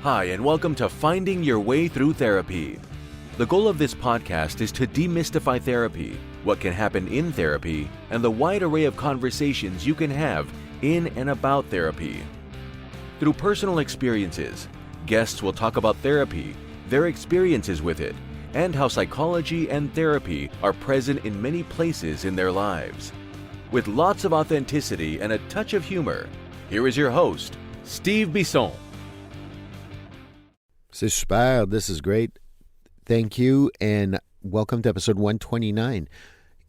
Hi, and welcome to Finding Your Way Through Therapy. The goal of this podcast is to demystify therapy, what can happen in therapy, and the wide array of conversations you can have in and about therapy. Through personal experiences, guests will talk about therapy, their experiences with it, and how psychology and therapy are present in many places in their lives. With lots of authenticity and a touch of humor, here is your host, Steve Bisson. C'est super. This is great. Thank you, and welcome to episode 129.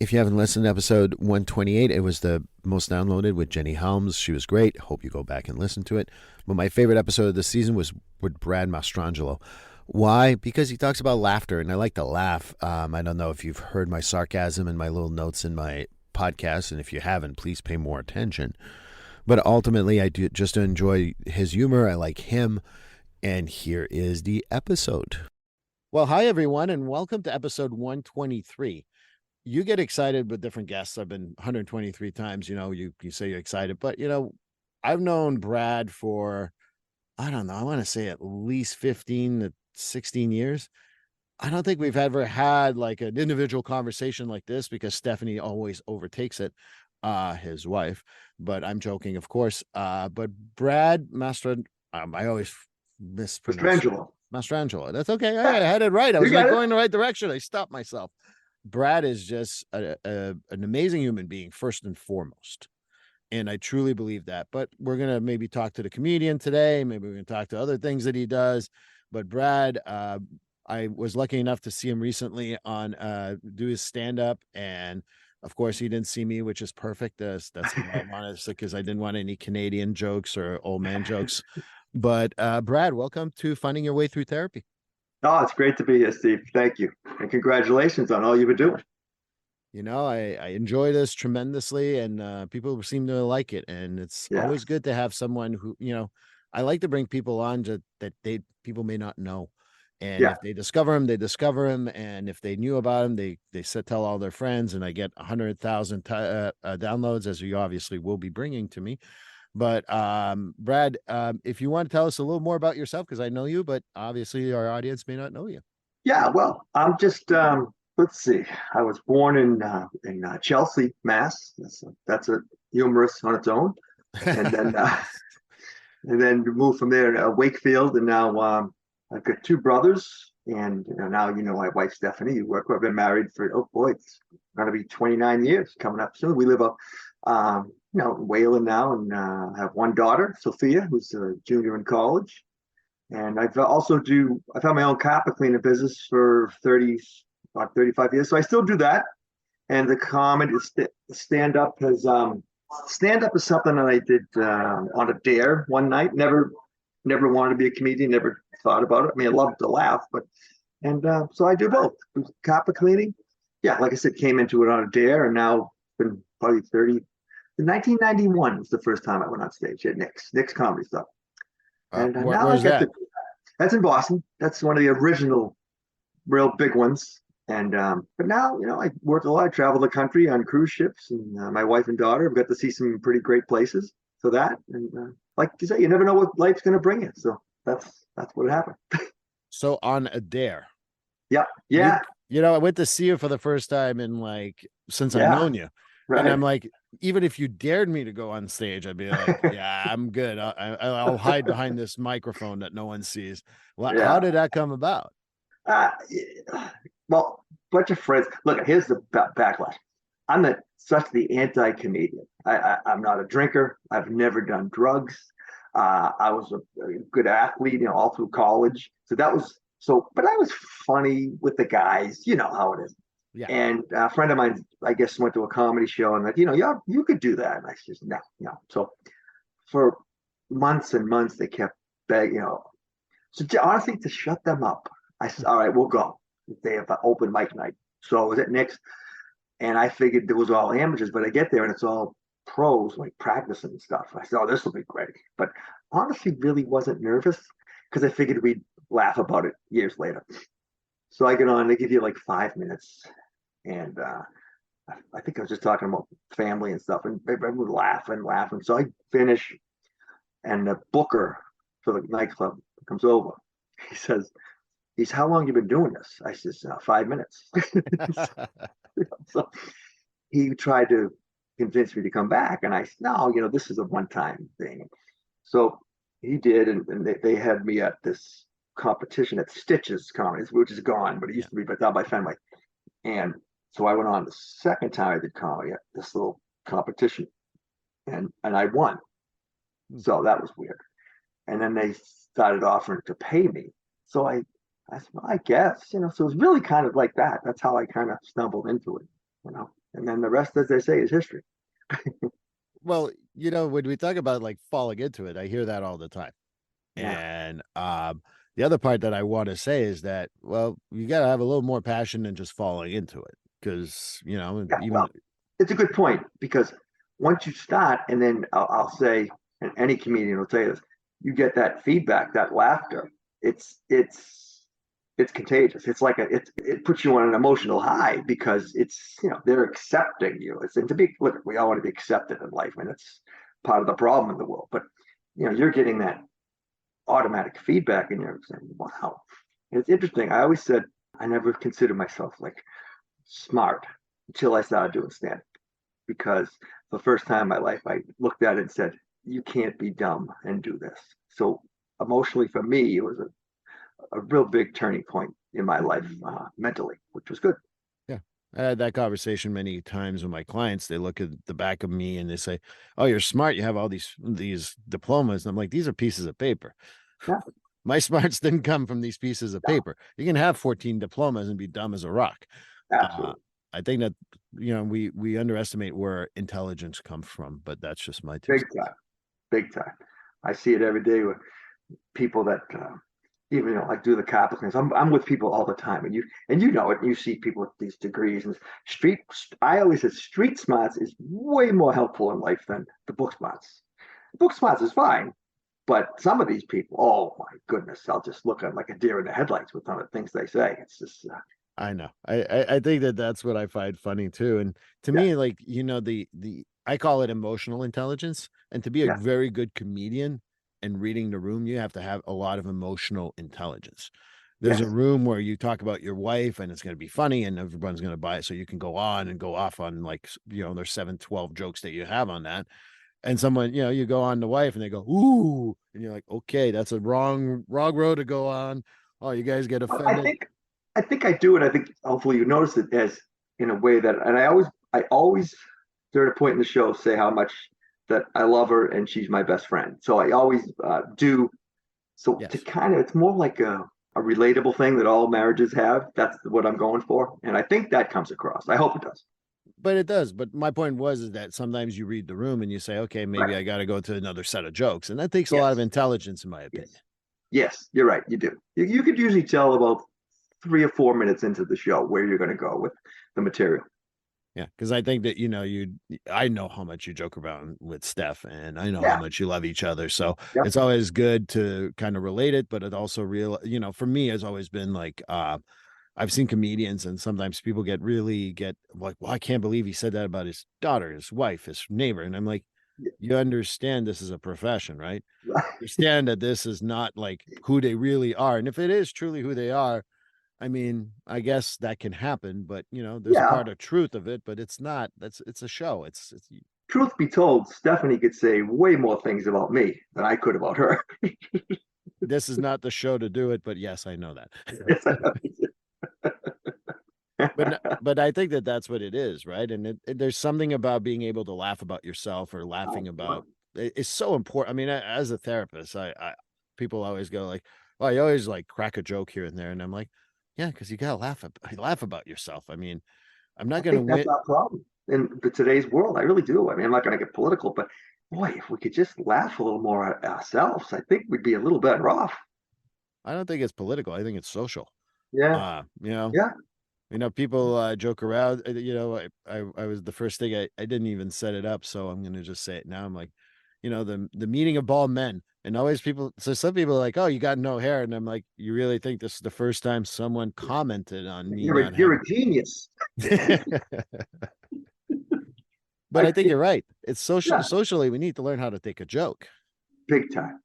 If you haven't listened to episode 128, it was the most downloaded with Jenny Helms. She was great. Hope you go back and listen to it. But my favorite episode of the season was with Brad Mastrangelo. Why? Because he talks about laughter, and I like to laugh. I don't know if you've heard my sarcasm and my little notes in my podcast, and if you haven't, please pay more attention. But ultimately, I do just enjoy his humor. I like him. And here is the episode. Well, hi, everyone, and welcome to episode 123. You get excited with different guests. I've been 123 times. You say you're excited. But, I've known Brad for, I don't know, I want to say at least 15 to 16 years. I don't think we've ever had like an individual conversation like this because Stephanie always overtakes it, his wife. But I'm joking, of course. But Brad I always Mastrangelo. That's okay. I had it right. I was going in the right direction. I stopped myself. Brad is just an amazing human being, first and foremost. And I truly believe that. But we're going to maybe talk to the comedian today. Maybe we're going to talk to other things that he does. But Brad, I was lucky enough to see him recently on do his stand-up. And of course, he didn't see me, which is perfect. That's what I wanted, because I didn't want any Canadian jokes or old man jokes. But Brad, welcome to Finding Your Way Through Therapy. Oh, it's great to be here, Steve. Thank you. And congratulations on all you've been doing. I enjoy this tremendously, and people seem to like it. And it's always good to have someone who, I like to bring people on that people may not know. And if they discover him, they discover him. And if they knew about him, they tell all their friends, and I get 100,000 downloads, as you obviously will be bringing to me. But Brad, if you want to tell us a little more about yourself, because I know you, but obviously our audience may not know you. Yeah, well, I'm just let's see. I was born in Chelsea, Mass. That's a humorous on its own, and then and then moved from there to Wakefield, and now I've got two brothers, and now my wife Stephanie. I've been married for it's going to be 29 years coming up soon. We live up Wayland now, and have one daughter, Sophia, who's a junior in college. And I've had my own carpet cleaning business for about 35 years. So I still do that. And the comedy stand-up is something that I did on a dare one night. Never wanted to be a comedian, never thought about it. I mean, I love to laugh, so I do both. Carpet cleaning. Yeah, like I said, came into it on a dare, and now been probably 30. In 1991 was the first time I went on stage at Nick's Comedy Club. And where's that? That's in Boston. That's one of the original, real big ones. And but now, I worked a lot. I travel the country on cruise ships, and my wife and daughter have got to see some pretty great places. So that, and like you say, you never know what life's going to bring you. So that's what happened. So on a dare. Yeah. I went to see you for the first time since I've known you. Right. And I'm like, even if you dared me to go on stage, I'd be like, yeah, I'm good. I'll hide behind this microphone that no one sees. Well, how did that come about? Well, bunch of friends. Look, here's the backlash. I'm such the anti-comedian. I'm not a drinker. I've never done drugs. I was a good athlete, all through college. So that was but I was funny with the guys. You know how it is. Yeah. And a friend of mine, I guess, went to a comedy show and you could do that. And I said, no. So for months and months, they kept begging, So honestly, to shut them up, I said, all right, we'll go. They have an open mic night. So I was at Nick's, and I figured there was all amateurs, but I get there and it's all pros, like practicing and stuff. I said, oh, this will be great. But honestly, really wasn't nervous because I figured we'd laugh about it years later. So I get on, they give you like 5 minutes. And I think I was just talking about family and stuff, and everyone would laugh and laugh. And so I finish, and the booker for the nightclub comes over. He says, how long you been doing this? I says, 5 minutes. So he tried to convince me to come back. And I said, no, this is a one-time thing. So he did. And they had me at this competition at Stitches Comedy, which is gone, but it used to be down by Fenway. And so I went on the second time I did comedy at this little competition, and I won. So that was weird. And then they started offering to pay me. So I said, well, I guess, so it was really kind of like that. That's how I kind of stumbled into it, and then the rest, as they say, is history. Well, when we talk about like falling into it, I hear that all the time. Yeah. And the other part that I want to say is that, well, you got to have a little more passion than just falling into it. Because, it's a good point, because once you start, and then I'll say, and any comedian will tell you this, you get that feedback, that laughter. It's contagious. It's like it puts you on an emotional high, because it's, they're accepting you. Look, we all want to be accepted in life, and it's part of the problem in the world. But you're getting that automatic feedback, and you're saying, wow. It's interesting. I always said I never considered myself like smart until I started doing stand-up, because the first time in my life I looked at it and said, you can't be dumb and do this. So emotionally, for me, it was a real big turning point in my life, mentally, which was good. Yeah. I had that conversation many times with my clients. They look at the back of me and they say, oh, you're smart. You have all these diplomas. And I'm like, these are pieces of paper. Yeah. My smarts didn't come from these pieces of paper. You can have 14 diplomas and be dumb as a rock. Absolutely. I think that, we underestimate where intelligence comes from, but that's just my big time. Big time. I see it every day with people that even like do the capital things. I'm with people all the time, and you know it. You see people with these degrees and I always said street smarts is way more helpful in life than the book smarts. The book smarts is fine, but some of these people, oh my goodness, I'll just look at like a deer in the headlights with some of the things they say. It's just. I know. I think that's what I find funny too. And to me, like, I call it emotional intelligence. And to be a very good comedian and reading the room, you have to have a lot of emotional intelligence. There's a room where you talk about your wife and it's going to be funny and everyone's going to buy it. So you can go on and go off on like, there's 7-12 jokes that you have on that. And someone, you go on the wife and they go, ooh, and you're like, okay, that's a wrong road to go on. Oh, you guys get offended. I think I do, and I think hopefully you notice it as in a way that, and I always during a point in the show say how much that I love her and she's my best friend. So I always do. So to kind of, it's more like a relatable thing that all marriages have. That's what I'm going for, and I think that comes across. I hope it does. But it does. But my point is that sometimes you read the room and you say, okay, maybe I got to go to another set of jokes, and that takes a lot of intelligence, in my opinion. Yes, you're right. You do. You could usually tell about 3 or 4 minutes into the show where you're going to go with the material. Yeah, because I think that I know how much you joke around with Steph, and I know how much you love each other. So it's always good to kind of relate it, but it also for me, it's always been like I've seen comedians, and sometimes people get like, well, I can't believe he said that about his daughter, his wife, his neighbor, and I'm like, you understand this is a profession, right? Understand that this is not like who they really are, and if it is truly who they are, I mean, I guess that can happen, but there's a part of truth of it, but it's not. It's a show. It's truth be told, Stephanie could say way more things about me than I could about her. This is not the show to do it, but yes, I know that. but I think that that's what it is, right? And there's something about being able to laugh about yourself or laughing about it's so important. I mean, as a therapist, I people always go like, well, you always like crack a joke here and there, and I'm like, yeah, because you gotta laugh about yourself. I mean, I'm not gonna win. That's our problem in today's world. I really do. I mean, I'm not gonna get political, but boy, if we could just laugh a little more at ourselves, I think we'd be a little better off. I don't think it's political. I think it's social. Yeah. People joke around. I was the first thing I didn't even set it up, so I'm gonna just say it now. I'm like, the meeting of all men. And always some people are like, oh, you got no hair. And I'm like, you really think this is the first time someone commented on me? You're a genius. But I think you're right. It's socially, we need to learn how to take a joke. Big time.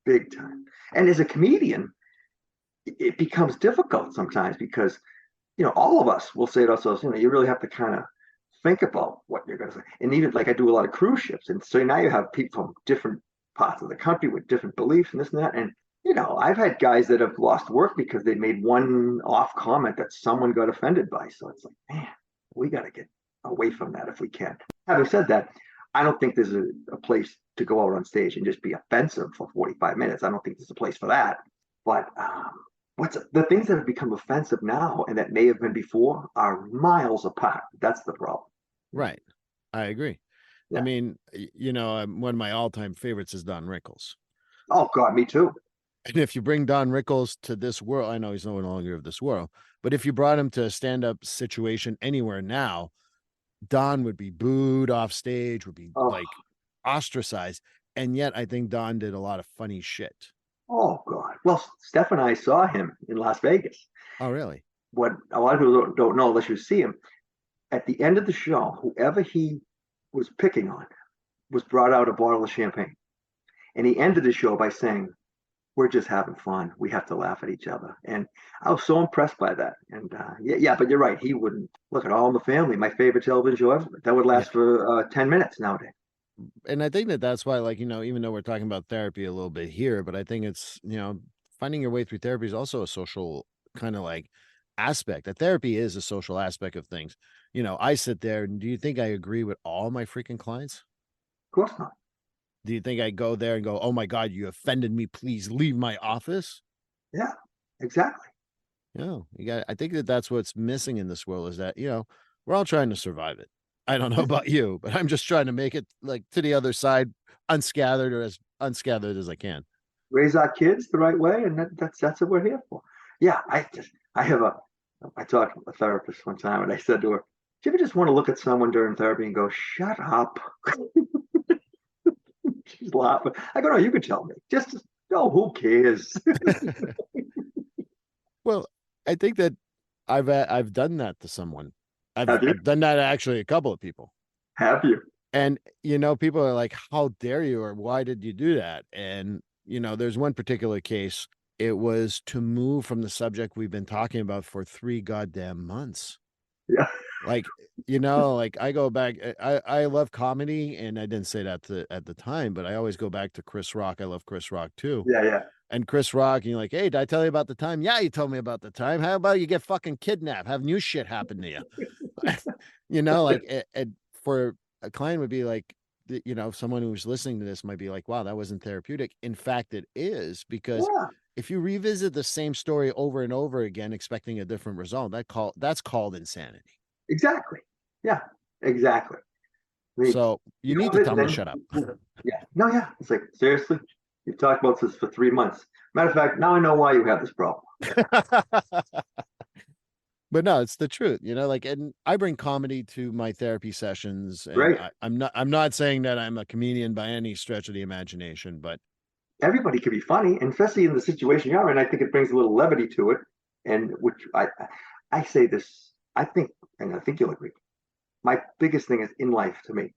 big time. And as a comedian, it becomes difficult sometimes because, all of us will say to ourselves, you really have to kind of think about what you're going to say. And even like I do a lot of cruise ships. And so now you have people from different parts of the country with different beliefs and this and that. And, I've had guys that have lost work because they made one off comment that someone got offended by. So it's like, man, we got to get away from that if we can. Having said that, I don't think there's a place to go out on stage and just be offensive for 45 minutes. I don't think there's a place for that. But what's the things that have become offensive now and that may have been before are miles apart. That's the problem. Right. I agree. Yeah. I mean, one of my all-time favorites is Don Rickles. Oh, God, me too. And if you bring Don Rickles to this world, I know he's no longer of this world, but if you brought him to a stand-up situation anywhere now, Don would be booed off stage, would be like ostracized. And yet I think Don did a lot of funny shit. Oh, God. Well, Steph and I saw him in Las Vegas. Oh, really? What a lot of people don't know unless you see him, at the end of the show, whoever he was picking on was brought out a bottle of champagne. And he ended the show by saying, we're just having fun. We have to laugh at each other. And I was so impressed by that. And but you're right. He wouldn't. Look at All in the Family, my favorite television show ever. That would last for 10 minutes nowadays. And I think that's why, like, even though we're talking about therapy a little bit here, but I think it's, finding your way through therapy is also a social kind of like aspect. That therapy is a social aspect of things. I sit there and do you think I agree with all my freaking clients? Of course not. Do you think I go there and go, oh my God, you offended me. Please leave my office? Yeah, exactly. I think that's what's missing in this world is that, we're all trying to survive it. I don't know about you, but I'm just trying to make it like to the other side unscathed or as unscathed as I can. Raise our kids the right way. And that's what we're here for. Yeah. I talked to a therapist one time and I said to her, do you ever just want to look at someone during therapy and go, shut up? She's laughing. I go, no, you can tell me. No, who cares? Well, I think that I've done that to someone. I've done that to actually a couple of people. Have you? And, people are like, how dare you? Or why did you do that? And, there's one particular case. It was to move from the subject we've been talking about for 3 goddamn months. Yeah. Like, like I go back, I love comedy, and I didn't say that at the time, but I always go back to Chris Rock. I love Chris Rock too. Yeah. And Chris Rock, and you're like, hey, did I tell you about the time? Yeah, you told me about the time. How about you get fucking kidnapped? Have new shit happen to you? Like, for a client would be like, someone who's listening to this might be like, wow, that wasn't therapeutic. In fact, it is, because if you revisit the same story over and over again, expecting a different result, that's called insanity. Exactly. Yeah, exactly. So you need to tell me to shut up. Yeah. No, yeah. It's like, seriously, you've talked about this for 3 months. Matter of fact, now I know why you have this problem. But no, it's the truth, and I bring comedy to my therapy sessions. And Great. I'm not saying that I'm a comedian by any stretch of the imagination, but everybody can be funny, and especially in the situation you're in. I think it brings a little levity to it. And which I say this, I think you'll agree. My biggest thing is in life to me,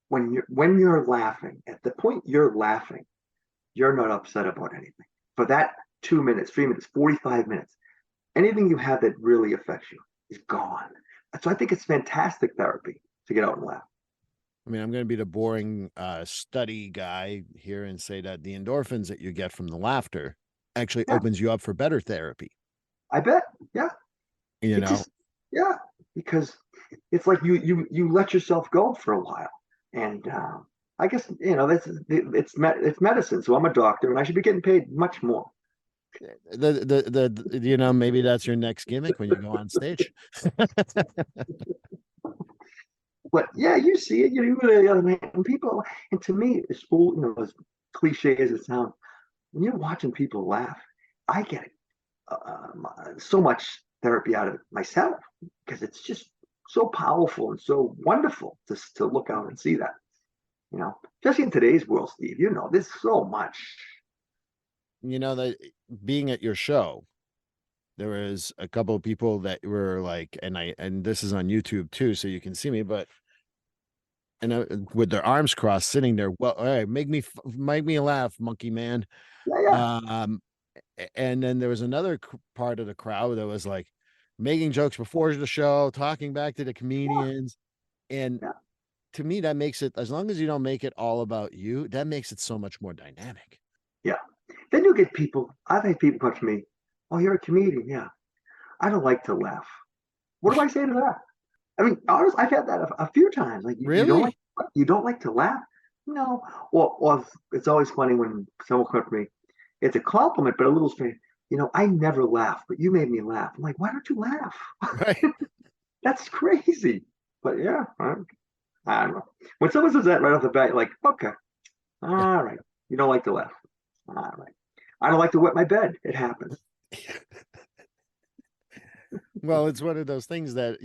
when you're laughing, at the point you're laughing, you're not upset about anything. For that 2 minutes, 3 minutes, 45 minutes, anything you have that really affects you is gone. So I think it's fantastic therapy to get out and laugh. I mean, I'm going to be the boring study guy here and say that the endorphins that you get from the laughter actually opens you up for better therapy. I bet. Yeah. Because it's like you let yourself go for a while. And I guess, it's medicine. So I'm a doctor and I should be getting paid much more. Maybe that's your next gimmick when you go on stage. But yeah, you see it. When people, and to me, it's full. As cliche as it sounds, when you're watching people laugh, I get so much therapy out of it myself because it's just so powerful and so wonderful to look out and see that. Especially in today's world, Steve. There's so much. That being at your show, there was a couple of people that were like, and this is on YouTube too, so you can see me, but and with their arms crossed, sitting there. Well, all right, make me laugh, monkey man. Yeah, yeah, And then there was another part of the crowd that was like making jokes before the show, talking back to the yeah, comedians. And yeah, to me, that makes it, as long as you don't make it all about you, that makes it so much more dynamic. yeah. Then you get people. I've had people come to me. Oh, you're a comedian. Yeah, I don't like to laugh. What do I say to that? I mean, honestly, I've had that a few times. Like Really? you don't like to laugh? No. Well, it's always funny when someone comes to me. It's a compliment, but a little strange. I never laugh, but you made me laugh. I'm like, why don't you laugh? Right. That's crazy. But yeah, I don't know. When someone says that right off the bat, you're like, okay, Yeah. all right. You don't like to laugh. All right. I don't like to wet my bed. It happens. Well, it's one of those things that,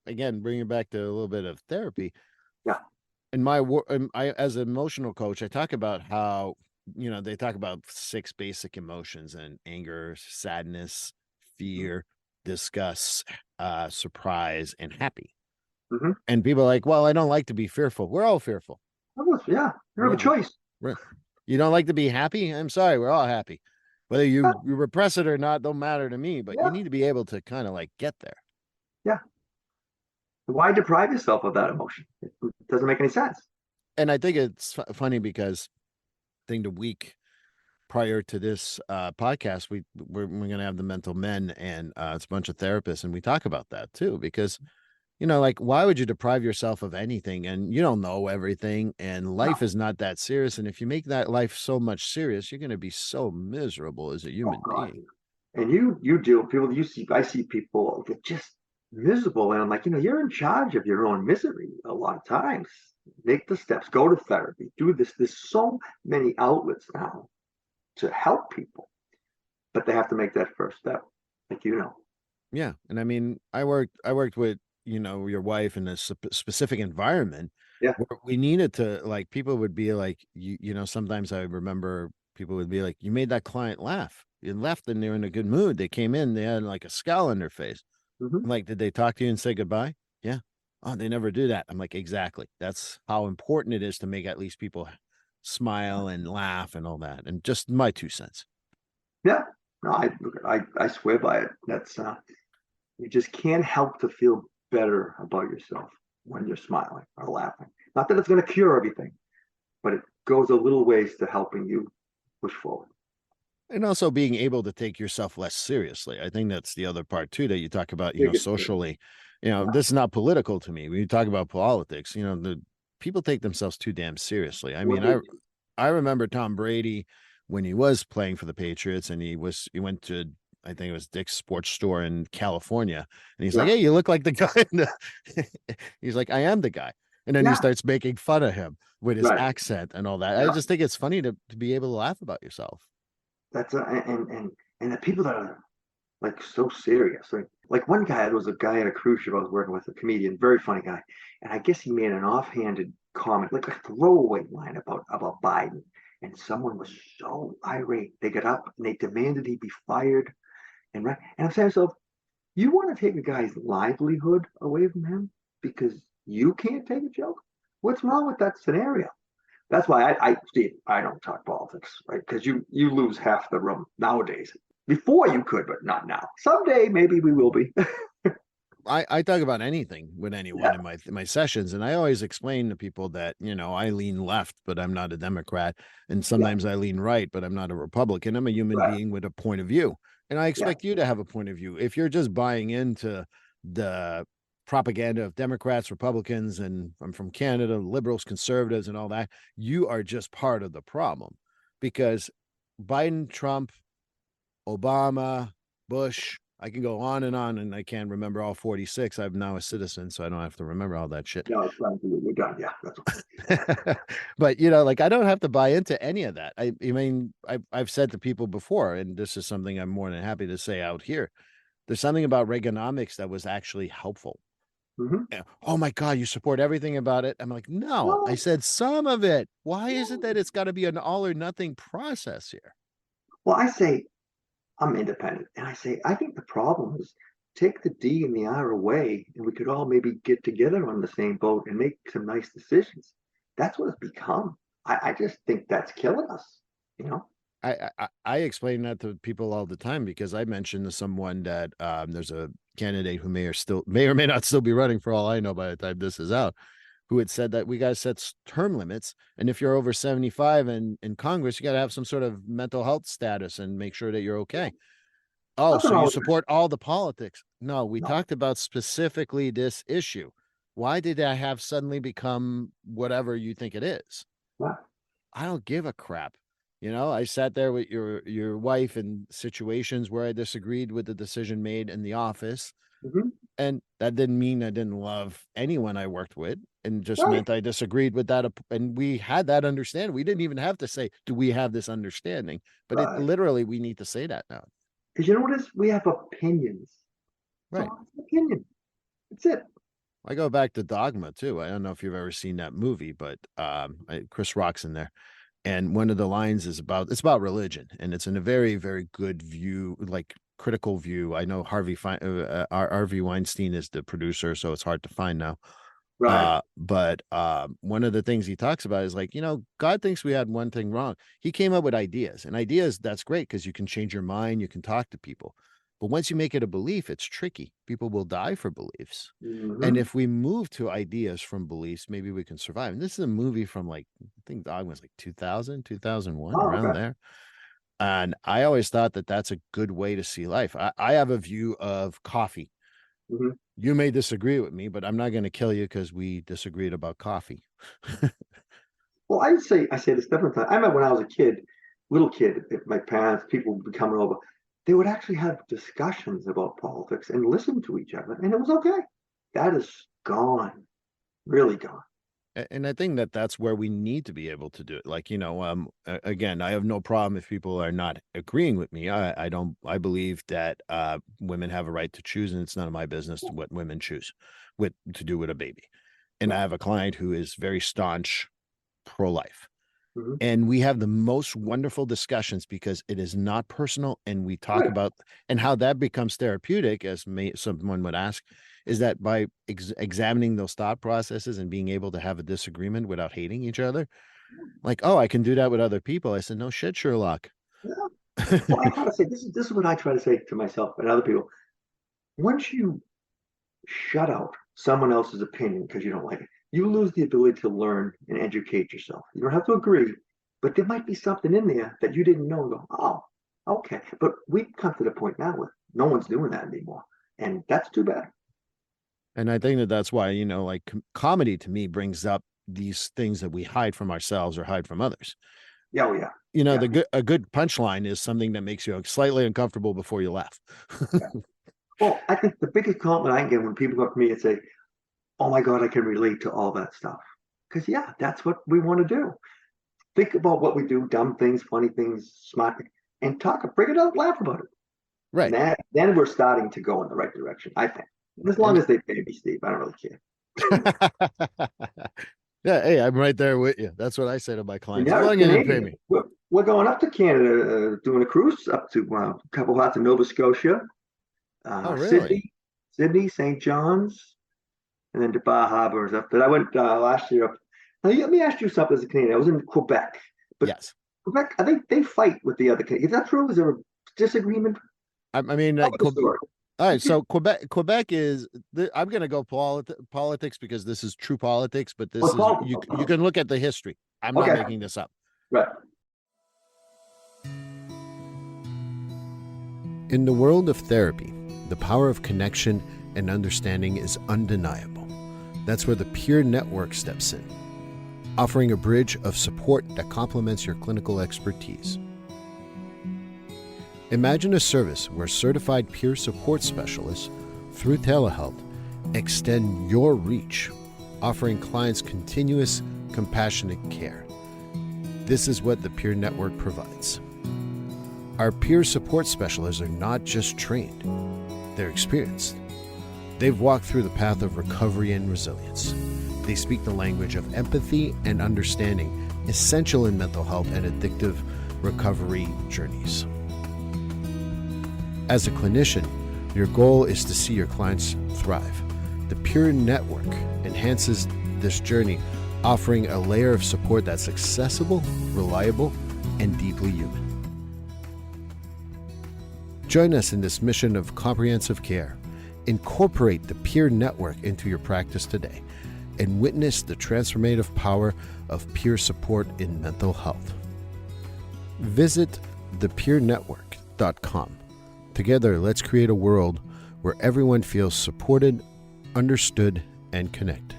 again, bringing it back to a little bit of therapy. Yeah. In my work, as an emotional coach, I talk about how, they talk about 6 basic emotions: and anger, sadness, fear, disgust, surprise, and happy. Mm-hmm. And people are like, well, I don't like to be fearful. We're all fearful. Yeah. You have a Yeah. choice. You don't like to be happy? I'm sorry, we're all happy. Whether you repress it or not, don't matter to me, but you Yeah. need to be able to kind of like get there. Yeah. Why deprive yourself of that emotion? It doesn't make any sense. And I think it's funny because I think the week prior to this podcast, we're going to have the mental men, and it's a bunch of therapists, and we talk about that too, because like, why would you deprive yourself of anything? And you don't know everything, and No. life is not that serious. And if you make that life so much serious, you're going to be so miserable as a Oh human God. being. And you deal with people you see. I see people that just miserable, and I'm like, you're in charge of your own misery a lot of times. Make the steps. Go to therapy. Do this. There's so many outlets now to help people, but they have to make that first step. Like Yeah, and I mean, I worked with your wife in a specific environment Yeah. where we needed to, like, people would be like, sometimes I remember people would be like, you made that client laugh. You left and they're in a good mood. They came in, they had like a scowl on their face. Hmm. I'm like, did they talk to you and say goodbye? Yeah. Oh, they never do that. I'm like, exactly. That's how important it is to make at least people smile and laugh and all that. And just my 2 cents. Yeah. No, I swear by it. That's you just can't help to feel better about yourself when you're smiling or laughing. Not that it's going to cure everything, but it goes a little ways to helping you push forward. And also being able to take yourself less seriously. I think that's the other part too that you talk about, Biggest thing. socially. Yeah. This is not political to me. When you talk about politics, the people take themselves too damn seriously. I What mean, they I remember Tom Brady when he was playing for the Patriots, and he went to, I think it was Dick's Sports Store in California, and he's like, Yeah. "Hey, you look like the guy." He's like, "I am the guy," and then he Yeah. starts making fun of him with his Right. accent and all that. I Yeah. just think it's funny to be able to laugh about yourself. That's and the people that are like so serious. Like one guy, there was a guy at a cruise ship I was working with, a comedian, very funny guy, and I guess he made an offhanded comment, like a throwaway line about Biden, and someone was so irate they got up and they demanded he be fired. And I'm saying to myself, you want to take a guy's livelihood away from him because you can't take a joke? What's wrong with that scenario? That's why Steve, I don't talk politics, right? Because you lose half the room nowadays. Before you could, but not now. Someday maybe we will be. I talk about anything with anyone Yeah, in my sessions, and I always explain to people that I lean left, but I'm not a Democrat, and yeah, sometimes I lean right, but I'm not a Republican. I'm a human right, being with a point of view, and I yeah, expect you to have a point of view. If you're just buying into the propaganda of Democrats, Republicans, and I'm from Canada, liberals, conservatives, and all that, you are just part of the problem, because Biden, Trump, Obama, Bush. I can go on, and I can't remember all 46. I'm now a citizen, so I don't have to remember all that shit. no, it's fine. We're done. Yeah, that's okay. But like, I don't have to buy into any of that. I mean, I've said to people before, and this is something I'm more than happy to say out here. There's something about Reaganomics that was actually helpful. Hmm. Yeah. Oh my God, you support everything about it. I'm like, no, I No, said some of it. Why is it no. that it's got to be an all or nothing process here? Well, I say I'm independent, and I say I think the problem is take the D and the R away, and we could all maybe get together on the same boat and make some nice decisions. That's what it's become. I just think that's killing us, you know? I explain that to people all the time because I mentioned to someone that there's a candidate who may or may not still be running for all I know by the time this is out, who had said that we got to set term limits. And if you're over 75 in Congress, you got to have some sort of mental health status and make sure that you're okay. Oh, Nothing so wrong you with that. support all the politics. No, we No. talked about specifically this issue. Why did that have suddenly become whatever you think it is? Yeah. I don't give a crap. You know, I sat there with your wife in situations where I disagreed with the decision made in the office. Mhm. And that didn't mean I didn't love anyone I worked with, and just Right. meant I disagreed with that. And we had that understanding. We didn't even have to say, do we have this understanding? But it Right. literally, we need to say that now. Because you know what it is? We have opinions. So Right. it's an opinion. That's it. I go back to Dogma too. I don't know if you've ever seen that movie, but Chris Rock's in there. And one of the lines is it's about religion, and it's in a very, very good view, like critical view. I know Harvey Weinstein is the producer, so it's hard to find now. Right. But one of the things he talks about is like, God thinks we had one thing wrong. He came up with ideas, and ideas, that's great because you can change your mind, you can talk to people. But once you make it a belief, it's tricky. People will die for beliefs. And Mhm. if we move to ideas from beliefs, maybe we can survive. And this is a movie from I think Dogma was like 2000, 2001, Oh, around okay. there. And I always thought that that's a good way to see life. I have a view of coffee. Mhm. You may disagree with me, but I'm not going to kill you because we disagreed about coffee. Well, I say this different time. I remember when I was a kid, little kid, if my parents, people would be coming over, they would actually have discussions about politics and listen to each other, and it was okay. That is gone, really gone. And I think that that's where we need to be able to do it. Again, I have no problem if people are not agreeing with me. I believe that women have a right to choose, and it's none of my business what women choose to do with a baby. And I have a client who is very staunch pro-life. Mhm. And we have the most wonderful discussions because it is not personal. And we talk Right. about, and how that becomes therapeutic, as someone would ask, is that by examining those thought processes and being able to have a disagreement without hating each other. Like, oh, I can do that with other people. I said, no shit, Sherlock. Yeah. Well, I try to say this is what I try to say to myself and other people. Once you shut out someone else's opinion because you don't like it, you lose the ability to learn and educate yourself. You don't have to agree, but there might be something in there that you didn't know. And go, oh, okay. But we've come to the point now where no one's doing that anymore, and that's too bad. And I think that that's why, comedy to me brings up these things that we hide from ourselves or hide from others. Yeah, oh, yeah, yeah, A good punchline is something that makes you slightly uncomfortable before you laugh. yeah. Well, I think the biggest compliment I can get when people come up to me and say, "Oh my God, I can relate to all that stuff," because yeah, that's what we want to do. Think about what we do, dumb things, funny things, smart things, and talk, bring it up, laugh about it. Right. And then we're starting to go in the right direction, I think. As long as they pay me, Steve, I don't really care. Yeah, hey, I'm right there with you. That's what I say to my And clients. As now it's long as you pay Canadian. me. We're going up to Canada, doing a cruise up to a couple parts of Nova Scotia, Oh, really? Sydney, St. John's, and then to Bar Harbor is up. But I went last year up. Now, let me ask you something as a Canadian. I was in Quebec, but Yes. Quebec, I think they fight with the other Canadians. Is that true? Is there a disagreement? I mean, Tell me the story. all right. So Quebec is. I'm going to go politics because this is true politics. But this Oh, is politics. you can look at the history. I'm not Okay, making this up. right. In the world of therapy, the power of connection and understanding is undeniable. That's where the peer network steps in, offering a bridge of support that complements your clinical expertise. Imagine a service where certified peer support specialists, through telehealth, extend your reach, offering clients continuous, compassionate care. This is what the peer network provides. Our peer support specialists are not just trained, they're experienced. They've walked through the path of recovery and resilience. They speak the language of empathy and understanding, essential in mental health and addictive recovery journeys. As a clinician, Your goal is to see your clients thrive. The Pure Network enhances this journey, offering a layer of support that's accessible, reliable, and deeply human. Join us in this mission of comprehensive care. Incorporate the Peer Network into your practice today and witness the transformative power of peer support in mental health. Visit thepeernetwork.com. Together, let's create a world where everyone feels supported, understood, and connected.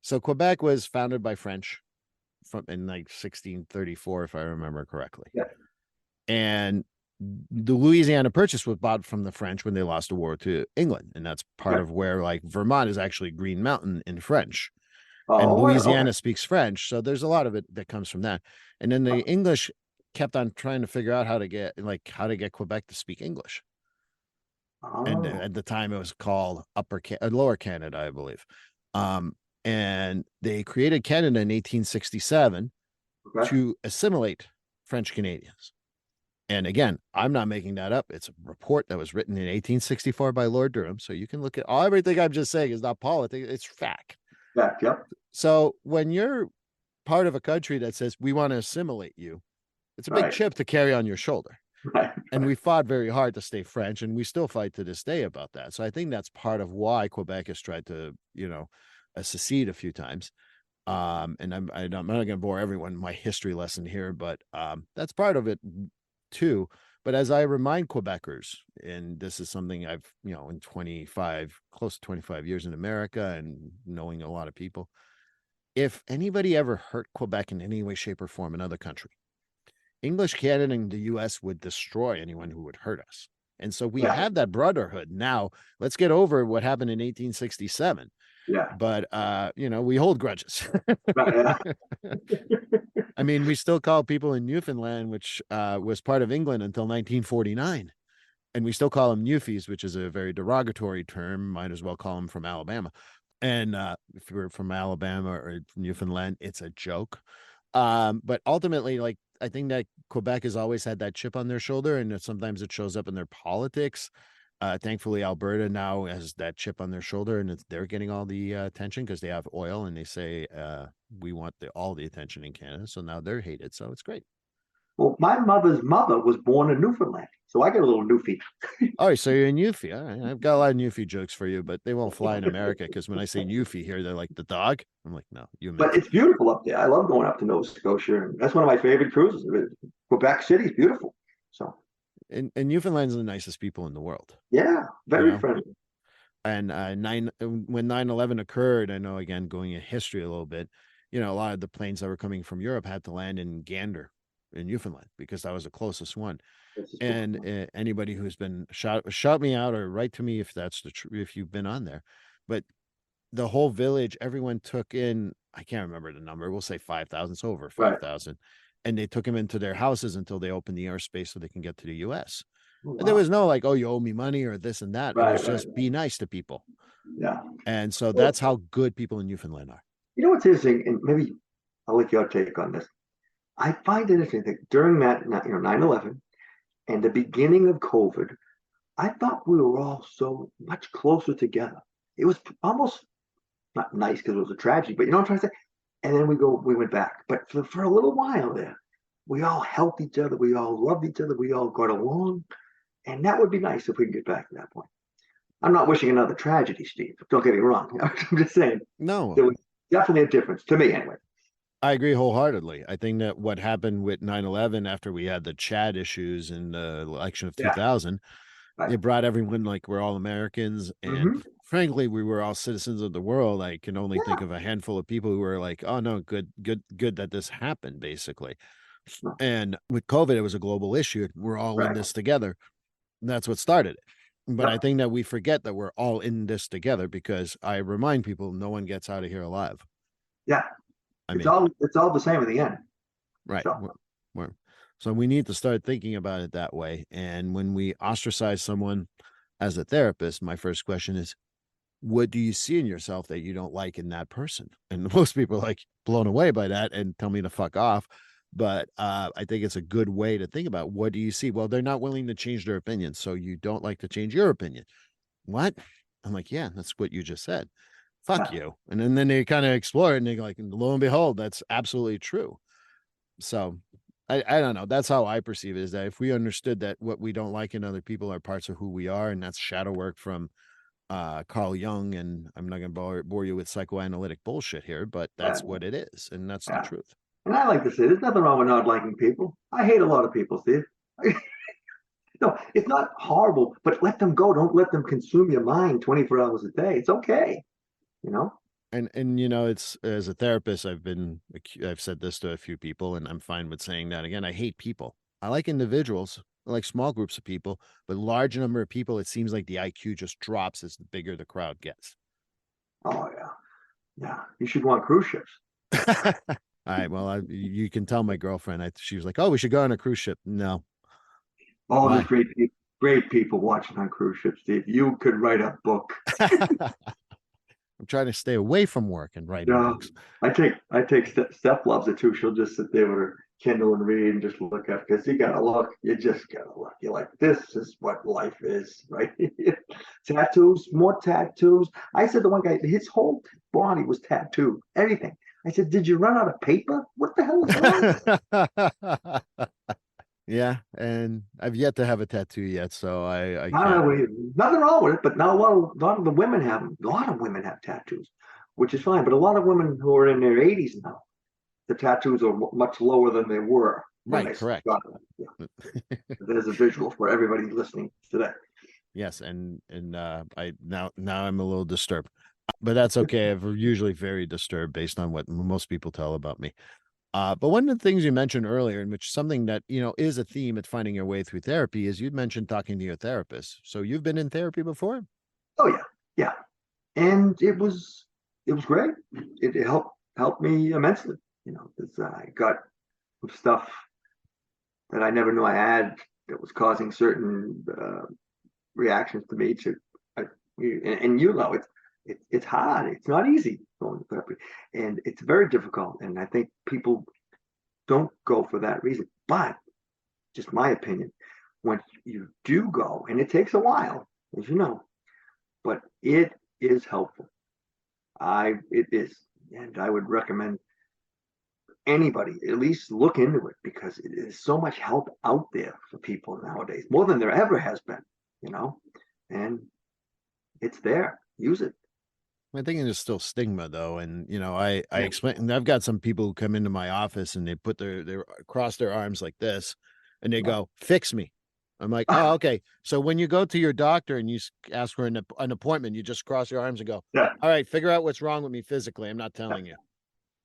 So Quebec was founded by French in like 1634, if I remember correctly. Yeah. And the Louisiana Purchase was bought from the French when they lost the war to England. And that's part of where like Vermont is actually Green Mountain in French. And Louisiana speaks French. So there's a lot of it that comes from that. And then the English kept on trying to figure out how to get Quebec to speak English. And at the time it was called Lower Canada, I believe. And they created Canada in 1867 to assimilate French Canadians. And again, I'm not making that up. It's a report that was written in 1864 by Lord Durham. So you can look at everything I'm just saying is not politics. It's fact. Fact, yep. So when you're part of a country that says we want to assimilate you, it's a big chip to carry on your shoulder. Right. And we fought very hard to stay French, and we still fight to this day about that. So I think that's part of why Quebec has tried to, secede a few times. And I'm not going to bore everyone my history lesson here, but that's part of it too. But as I remind Quebecers, and this is something I've, in close to 25 years in America and knowing a lot of people, if anybody ever hurt Quebec in any way, shape, or form in other country, English Canada and the U.S. would destroy anyone who would hurt us. And so we have that brotherhood. Now, let's get over what happened in 1867. Yeah. But, we hold grudges. Yeah. I mean, we still call people in Newfoundland, which was part of England until 1949. And we still call them Newfies, which is a very derogatory term. Might as well call them from Alabama. And if you're from Alabama or Newfoundland, it's a joke. But ultimately, I think that Quebec has always had that chip on their shoulder, and sometimes it shows up in their politics. Thankfully, Alberta now has that chip on their shoulder, and they're getting all the attention because they have oil, and they say we want all the attention in Canada. So now they're hated. So it's great. Well, my mother's mother was born in Newfoundland, so I get a little Newfie. Oh, so you're a Newfie. All right. I've got a lot of Newfie jokes for you, but they won't fly in America because when I say Newfie here, they're like the dog. I'm like, no, you. But it's beautiful up there. I love going up to Nova Scotia, and that's one of my favorite cruises. Quebec City is beautiful. So. And Newfoundland's the nicest people in the world. Yeah, very friendly. And when 9/11 occurred, I know, again, going in history a little bit, a lot of the planes that were coming from Europe had to land in Gander in Newfoundland because that was the closest one. And anybody who's been shout me out or write to me if that's if you've been on there. But the whole village, everyone took in, I can't remember the number, we'll say 5,000, so over 5,000. And they took him into their houses until they opened the airspace so they can get to the U.S. Wow. And there was no you owe me money or this and that. It was just be nice to people. Yeah. And so that's how good people in Newfoundland are. You know what's interesting, and maybe I'll let your take on this. I find it interesting that during that 9/11 and the beginning of COVID, I thought we were all so much closer together. It was almost not nice because it was a tragedy, but you know what I'm trying to say? And then we went back. But for a little while there, we all helped each other. We all loved each other. We all got along. And that would be nice if we could get back to that point. I'm not wishing another tragedy, Steve. Don't get me wrong. I'm just saying. No. There was definitely a difference, to me anyway. I agree wholeheartedly. I think that what happened with 9/11 after we had the Chad issues in the election of 2000, it brought everyone we're all Americans. And frankly, we were all citizens of the world. I can only think of a handful of people who were like, oh, no, good that this happened, basically. And with COVID, it was a global issue. We're all in this together. And that's what started it. But I think that we forget that we're all in this together because I remind people no one gets out of here alive. Yeah. It's all the same in the end. Right. So we need to start thinking about it that way. And when we ostracize someone as a therapist, my first question is, what do you see in yourself that you don't like in that person? And most people are blown away by that and tell me to fuck off. But I think it's a good way to think about, what do you see? Well, they're not willing to change their opinion, so you don't like to change your opinion. What? I'm like, yeah, that's what you just said. Fuck you. And then they kind of explore it, and they're like, lo and behold, that's absolutely true. So I don't know. That's how I perceive it, is that if we understood that what we don't like in other people are parts of who we are, and that's shadow work from Carl Jung, and I'm not going to bore you with psychoanalytic bullshit here, but that's what it is, and that's the truth. And I like to say, there's nothing wrong with not liking people. I hate a lot of people, Steve. No, it's not horrible, but let them go. Don't let them consume your mind 24 hours a day. It's okay, you know? And it's, as a therapist, I've said this to a few people, and I'm fine with saying that again. I hate people. I like individuals. I like small groups of people, but large number of people, it seems like the IQ just drops as the bigger the crowd gets. Oh, yeah. Yeah. You should want cruise ships. All right. Well, you can tell my girlfriend, she was like, oh, we should go on a cruise ship. No. Oh, there's great people watching on cruise ships, Steve. You could write a book. I'm trying to stay away from work and writing books. I take Steph loves it too. She'll just sit there with her Kindle and read and just look up, because you gotta look. You just gotta look. You're like, this is what life is, right? Tattoos, more tattoos. I said, the one guy, his whole body was tattooed, everything. I said, did you run out of paper? What the hell is going on? Yeah, and I've yet to have a tattoo yet, so I can't. Know, nothing wrong with it, but now a lot of the women have them. A lot of women have tattoos, which is fine. But a lot of women who are in their 80s now, the tattoos are much lower than they were. Right, correct. Yeah. There's a visual for everybody listening today. Yes, and I now I'm a little disturbed, but that's okay. I'm usually very disturbed based on what most people tell about me. But one of the things you mentioned earlier, in which something that, is a theme at finding your way through therapy, is you'd mentioned talking to your therapist. So you've been in therapy before? Oh yeah. Yeah. And it was great. It helped me immensely, because I got some stuff that I never knew I had that was causing certain reactions to me and it's hard. It's not easy going to therapy, and it's very difficult. And I think people don't go for that reason. But just my opinion, when you do go, and it takes a while, as you know, but it is helpful. It is, and I would recommend anybody at least look into it, because it is so much help out there for people nowadays, more than there ever has been, and it's there. Use it. I think there's still stigma, though, and I explain. And I've got some people who come into my office and they put their cross their arms like this, and they go, "Fix me." I'm like, "Oh, okay." So when you go to your doctor and you ask for an appointment, you just cross your arms and go, "All right, figure out what's wrong with me physically. I'm not telling you."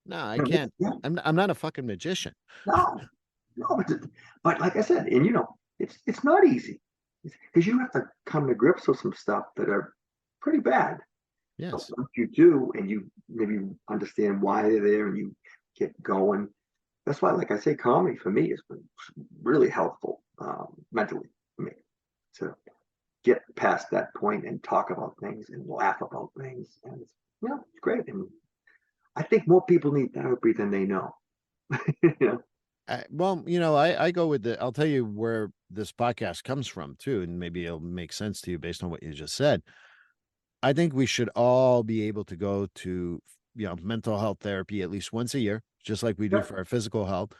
No, I can't. I'm not a fucking magician. No, but like I said, and it's not easy, because you have to come to grips with some stuff that are pretty bad. Yes. So once you do, and you maybe understand why they're there, and you get going, that's why, like I say, comedy for me has been really helpful mentally for me, to get past that point and talk about things and laugh about things, and it's great. And I think more people need therapy than they know. Well, I go with I'll tell you where this podcast comes from too, and maybe it'll make sense to you based on what you just said. I think we should all be able to go to, mental health therapy at least once a year, just like we do for our physical health.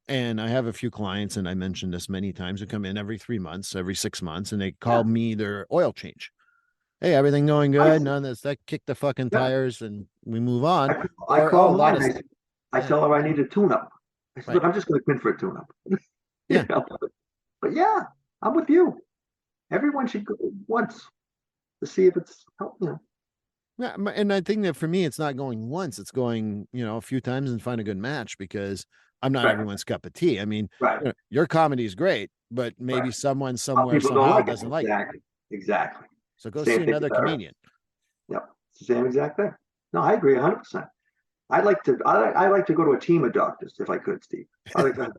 And I have a few clients, and I mentioned this many times, who come in every 3 months, every 6 months, and they call me their oil change. Hey, everything going good? None of this, that kick the fucking tires and we move on. I call mine. I tell her I need a tune-up. I said, look, I'm just going to come in for a tune-up. Yeah. But yeah, I'm with you. Everyone should go once to see if it's helping. Yeah, and I think that for me, it's not going once; it's going, a few times and find a good match, because I'm not everyone's cup of tea. I mean, your comedy is great, but maybe someone somewhere somehow doesn't like it. Exactly. So go see another comedian. Yep, it's the same exact thing. No, I agree 100%. I like to go to a team of doctors if I could, Steve. I like to have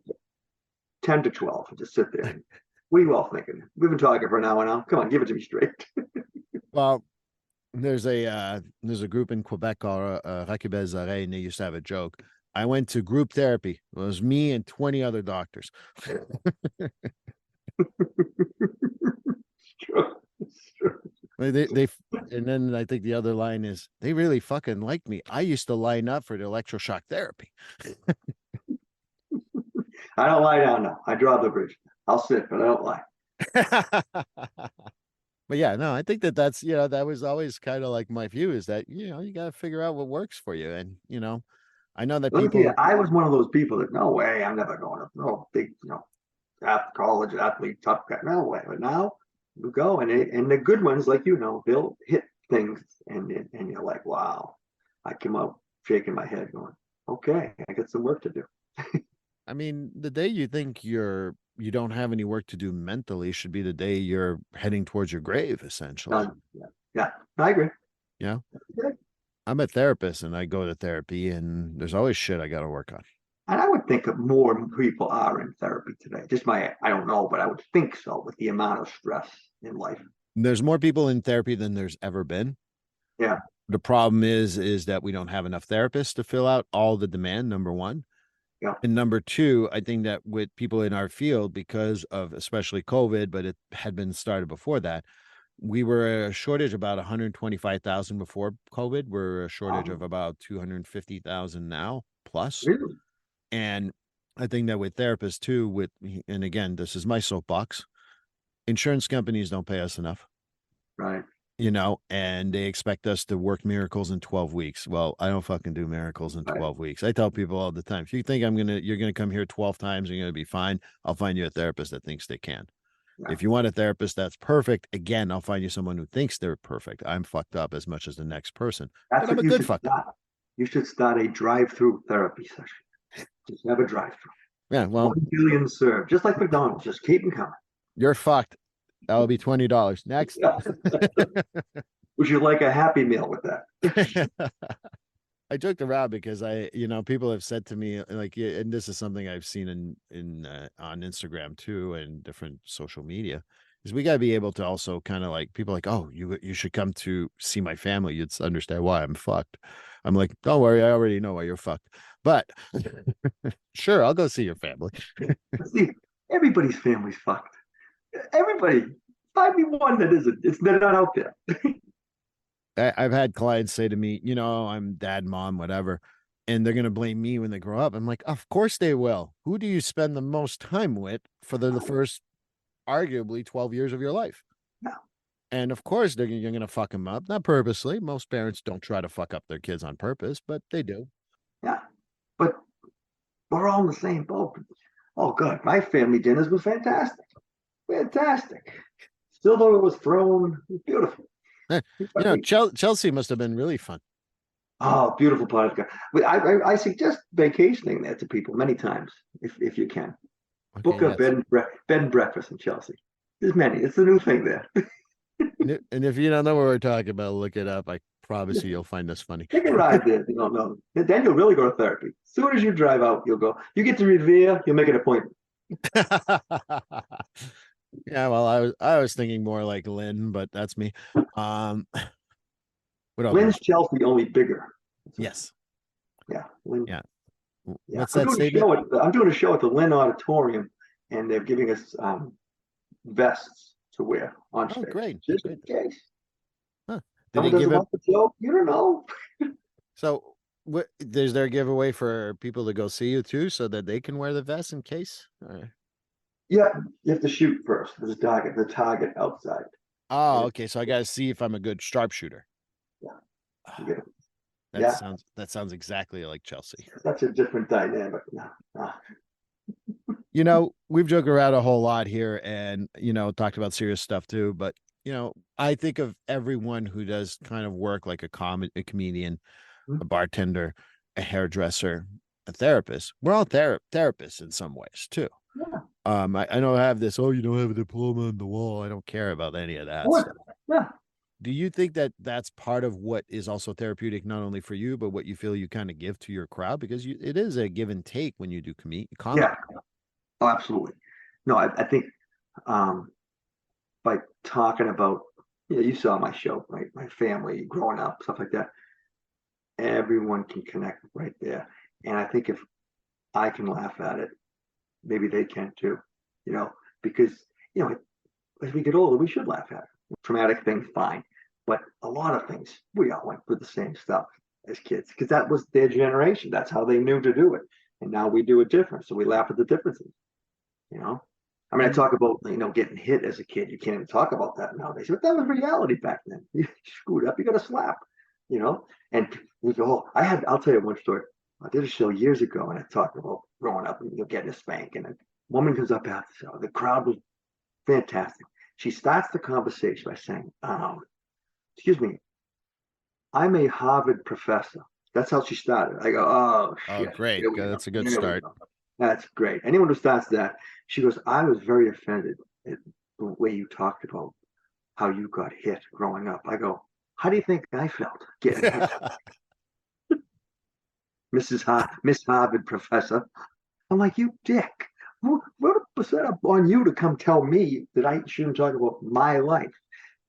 10 to 12 and just sit there. And, what are you all thinking? We've been talking for an hour now. Come on, give it to me straight. Well, there's a group in Quebec called Rakibel Oreilles, and they used to have a joke. I went to group therapy. It was me and 20 other doctors. It's true. They and then I think the other line is they really fucking like me. I used to line up for the electroshock therapy. I don't lie down now. I draw the bridge. I'll sit, but I don't lie. But yeah, no, I think that's, that was always kind of like my view is that, you got to figure out what works for you. And, I know that Let me tell you, people, I was one of those people that no way, I'm never going to no big, college athlete, tough guy. No way. But now you go and the good ones, like they'll hit things and you're like, wow. I came out shaking my head, going, okay, I got some work to do. I mean, the day you think you don't have any work to do mentally should be the day you're heading towards your grave, essentially. Yeah, yeah, I agree. Yeah. Okay. I'm a therapist and I go to therapy and there's always shit I got to work on. And I would think that more people are in therapy today. I don't know, but I would think so with the amount of stress in life. There's more people in therapy than there's ever been. Yeah. The problem is that we don't have enough therapists to fill out all the demand, number one. Yeah. And number two, I think that with people in our field, because of especially COVID, but it had been started before that, we were a shortage about 125,000 before COVID. We're a shortage of about 250,000 now plus. Really? And I think that with therapists too, and again, this is my soapbox, insurance companies don't pay us enough. Right. And they expect us to work miracles in 12 weeks. Well, I don't fucking do miracles in 12 weeks. I tell people all the time, if you think you're going to come here 12 times and you're going to be fine, I'll find you a therapist that thinks they can. Yeah. If you want a therapist that's perfect, again, I'll find you someone who thinks they're perfect. I'm fucked up as much as the next person. That's but I'm a good fucked up. You should start a drive-through therapy session. Just have a drive-through. Yeah, well, 1 billion served, just like McDonald's. Just keep them coming. You're fucked. That'll be $20. Next. Would you like a Happy Meal with that? I joked around because people have said to me like, and this is something I've seen in on Instagram too and different social media, is we got to be able to also kind of like people like, oh, you should come to see my family. You'd understand why I'm fucked. I'm like, don't worry, I already know why you're fucked. But sure, I'll go see your family. See, everybody's family's fucked. Everybody. Find me one that isn't. They're not out there. I've had clients say to me, I'm dad, mom, whatever, and they're going to blame me when they grow up. I'm like, of course they will. Who do you spend the most time with for the first, arguably, 12 years of your life? No. And of course, you're going to fuck them up. Not purposely. Most parents don't try to fuck up their kids on purpose, but they do. Yeah. But we're all in the same boat. Oh, God. My family dinners were fantastic. Fantastic. Silver was thrown. It was beautiful. Chelsea must have been really fun. Oh, beautiful part of the country. I suggest vacationing there to people many times if you can. Okay, book a bed and breakfast in Chelsea. There's many. It's a new thing there. and if you don't know what we're talking about, look it up. I promise you'll find this funny. Take a ride there. You don't know. Then you'll really go to therapy. As soon as you drive out, you'll go. You get to Revere, you'll make an appointment. Yeah, well, I was thinking more like Lynn, but that's me. What else? Lynn's Chelsea, only bigger. Yes. Yeah. Lynn. Yeah. What's that statement? I'm doing a show at the Lynn Auditorium, and they're giving us vests to wear on stage. Oh, great. Just in case. Huh. Did they give the joke? You don't know. So, is there a giveaway for people to go see you too, so that they can wear the vest in case? Yeah, you have to shoot first. There's the target outside. Oh, okay. So I got to see if I'm a good sharpshooter. Yeah. That sounds exactly like Chelsea. That's a different dynamic. We've joked around a whole lot here and, talked about serious stuff too. But, I think of everyone who does kind of work like a comedian, a bartender, a hairdresser, a therapist. We're all therapists in some ways too. Yeah. I know I have this, you don't have a diploma on the wall. I don't care about any of that stuff. Yeah. Do you think that that's part of what is also therapeutic, not only for you, but what you feel you kind of give to your crowd? Because it is a give and take when you do comedy. Yeah. Oh, absolutely. No, I think by talking about, you saw my show, my family growing up, stuff like that. Everyone can connect right there. And I think if I can laugh at it, maybe they can too, because, as we get older, we should laugh at it. Traumatic things, fine. But a lot of things, we all went through the same stuff as kids because that was their generation. That's how they knew to do it. And now we do it different. So we laugh at the differences, I mean, I talk about, getting hit as a kid. You can't even talk about that nowadays. But that was reality back then. You screwed up, you got a slap, and we go, I'll tell you one story. I did a show years ago and I talked about growing up and getting a spank. And a woman comes up after the show. The crowd was fantastic. She starts the conversation by saying, excuse me, I'm a Harvard professor. That's how she started. I go, oh, shit. Great. That's a good start. That's great. Anyone who starts that, she goes, I was very offended at the way you talked about how you got hit growing up. I go, how do you think I felt getting hit? Miss Harvard professor. I'm like, you dick. What was that up on you to come tell me that I shouldn't talk about my life?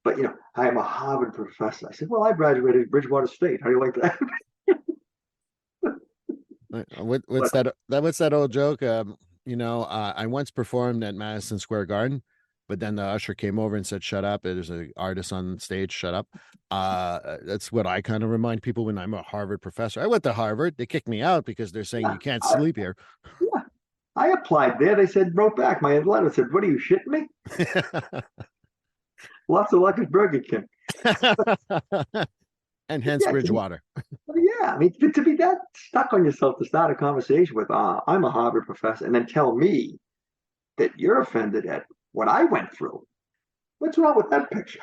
But, I am a Harvard professor. I said, well, I graduated at Bridgewater State. How do you like that? What's that old joke? I once performed at Madison Square Garden, but then the usher came over and said, shut up. There's an artist on stage. Shut up. That's what I kind of remind people when I'm a Harvard professor. I went to Harvard. They kicked me out because they're saying you can't sleep here. Yeah. I applied there. They said, wrote back my letter. Said, what are you, shitting me? Lots of luck at Burger King. And hence Bridgewater. Yeah, I mean, to be that stuck on yourself to start a conversation with, I'm a Harvard professor, and then tell me that you're offended at what I went through. What's wrong with that picture?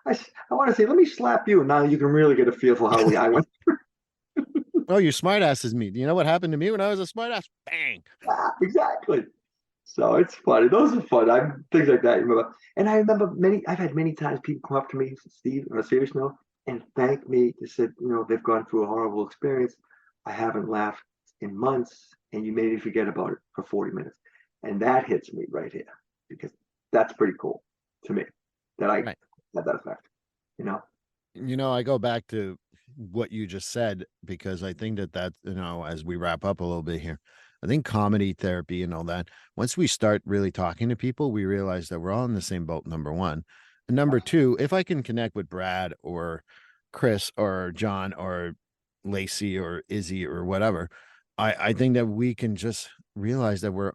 I want to say, let me slap you, and now you can really get a feel for how I went through. Oh, you smartasses me. Do you know what happened to me when I was a smartass? Bang. Yeah, exactly. So it's funny. Those are fun. Things like that. And I remember I've had many times people come up to me, Steve, on a serious note, and thank me. They said, they've gone through a horrible experience. I haven't laughed in months, and you made me forget about it for 40 minutes. And that hits me right here because that's pretty cool to me that I had that effect, I go back to what you just said because I think that, as we wrap up a little bit here, I think comedy therapy and all that, once we start really talking to people, we realize that we're all in the same boat, number one. And number two, if I can connect with Brad or Chris or John or Lacey or Izzy or whatever, I think that we can just realize that we're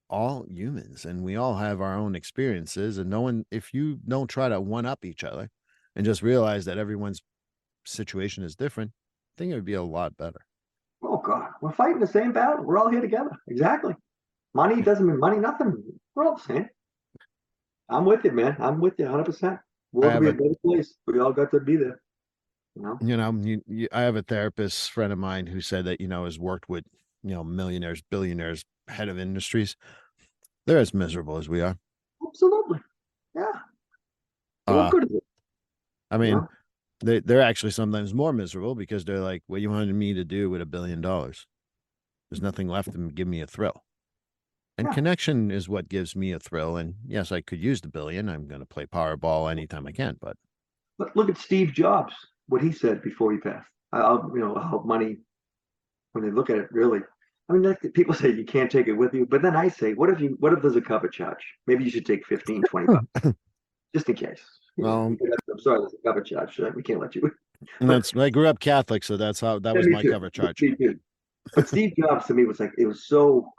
all humans and we all have our own experiences. And if you don't try to one up each other and just realize that everyone's situation is different, I think it would be a lot better. Oh God, we're fighting the same battle. We're all here together. Exactly. Money doesn't mean money, nothing. We're all the same. I'm with you, man. I'm with you 100%. World will be a better place. We all got to be there. I have a therapist friend of mine who said that, has worked with, millionaires, billionaires, head of industries. They're as miserable as we are. Absolutely. Yeah. What good is it? I mean, they're actually sometimes more miserable because they're like, what you wanted me to do with $1 billion? There's nothing left to give me a thrill. And connection is what gives me a thrill. And yes, I could use the $1 billion. I'm going to play Powerball anytime I can. But look at Steve Jobs, what he said before he passed. How money, when they look at it, really. I mean, like people say you can't take it with you, but then I say, what if there's a cover charge? Maybe you should take 15, 20 bucks, just in case. Well, I'm sorry, there's a cover charge. We can't let you. I grew up Catholic, so that was my cover charge. But Steve Jobs to me was like, it was so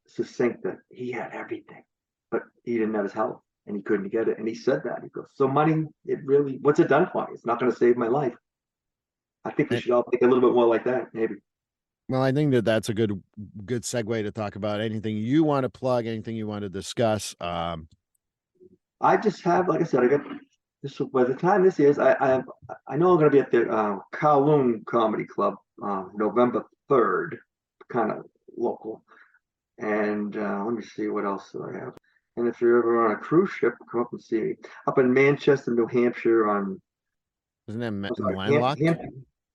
succinct that he had everything, but he didn't have his health and he couldn't get it. And he said that. He goes, so money, what's it done for me? It's not going to save my life. I think we should all think a little bit more like that, maybe. Well, I think that's a good segue to talk about anything you want to plug, anything you want to discuss. I just have, like I said, I got this. By the time this is, I know I'm going to be at the Kowloon Comedy Club November 3rd, kind of local. And let me see what else do I have. And if you're ever on a cruise ship, come up and see me up in Manchester, New Hampshire on. Isn't that landlocked?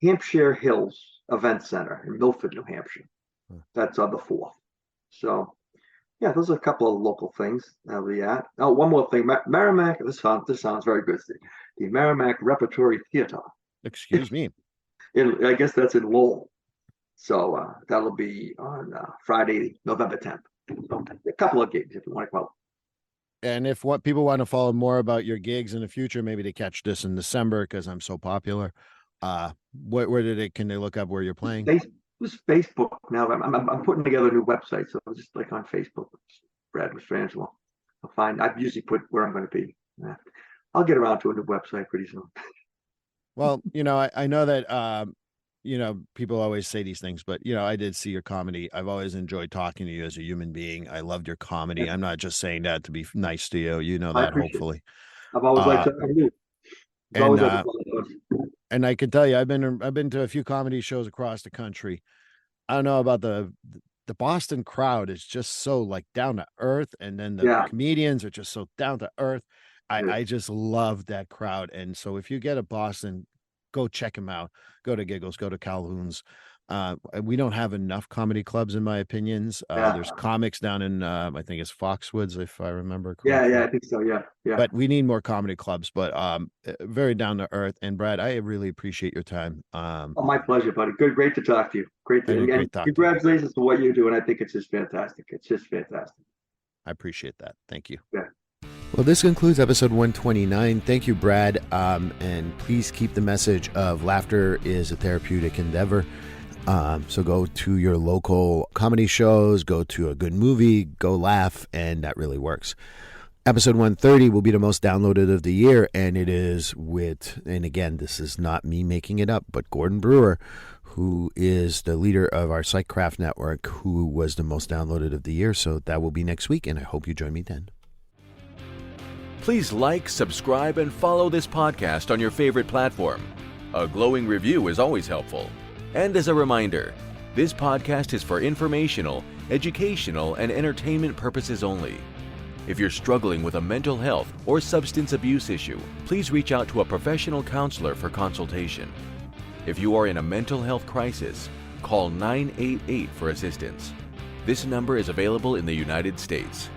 Hampshire Hills Event Center in Milford, New Hampshire. That's on the 4th. So, yeah, those are a couple of local things I'll be at. Oh, one more thing. Merrimack, this sounds very good, Steve. The Merrimack Repertory Theater. Excuse me. I guess that's in Lowell. So that'll be on Friday, November 10th. So a couple of gigs if you want to go. And if what people want to follow more about your gigs in the future, maybe to catch this in December because I'm so popular. Where can they look up where you're playing? Just Facebook now. I'm putting together a new website, so just like on Facebook, Brad Mastrangelo. I usually put where I'm going to be. Yeah. I'll get around to a new website pretty soon. Well, I know that people always say these things, but I did see your comedy. I've always enjoyed talking to you as a human being. I loved your comedy. Yeah. I'm not just saying that to be nice to you. You know I that, appreciate hopefully. it. I've always liked Uh, talking to you. It's and always like a fun. and I can tell you, I've been to a few comedy shows across the country. I don't know about the Boston crowd is just so like down to earth, and then the Yeah. comedians are just so down to earth. Yeah. I just love that crowd, and so if you get a Boston, go check them out. Go to Giggles, go to Calhoun's. We don't have enough comedy clubs, in my opinions. Yeah. There's comics down in I think it's Foxwoods, if I remember Yeah, correctly. I think so. Yeah. But we need more comedy clubs. But very down to earth. And Brad, I really appreciate your time. Oh, my pleasure, buddy. Great to talk to you. Great talking to you. Congratulations for what you do, and I think it's just fantastic. It's just fantastic. I appreciate that. Thank you. Yeah. Well, this concludes episode 129. Thank you, Brad. And please keep the message of laughter is a therapeutic endeavor. So go to your local comedy shows, go to a good movie, go laugh, and that really works. Episode 130 will be the most downloaded of the year, and it is and again, this is not me making it up, but Gordon Brewer, who is the leader of our Psychcraft network, who was the most downloaded of the year. So that will be next week, and I hope you join me then. Please like, subscribe, and follow this podcast on your favorite platform. A glowing review is always helpful. And as a reminder, this podcast is for informational, educational, and entertainment purposes only. If you're struggling with a mental health or substance abuse issue, please reach out to a professional counselor for consultation. If you are in a mental health crisis, call 988 for assistance. This number is available in the United States.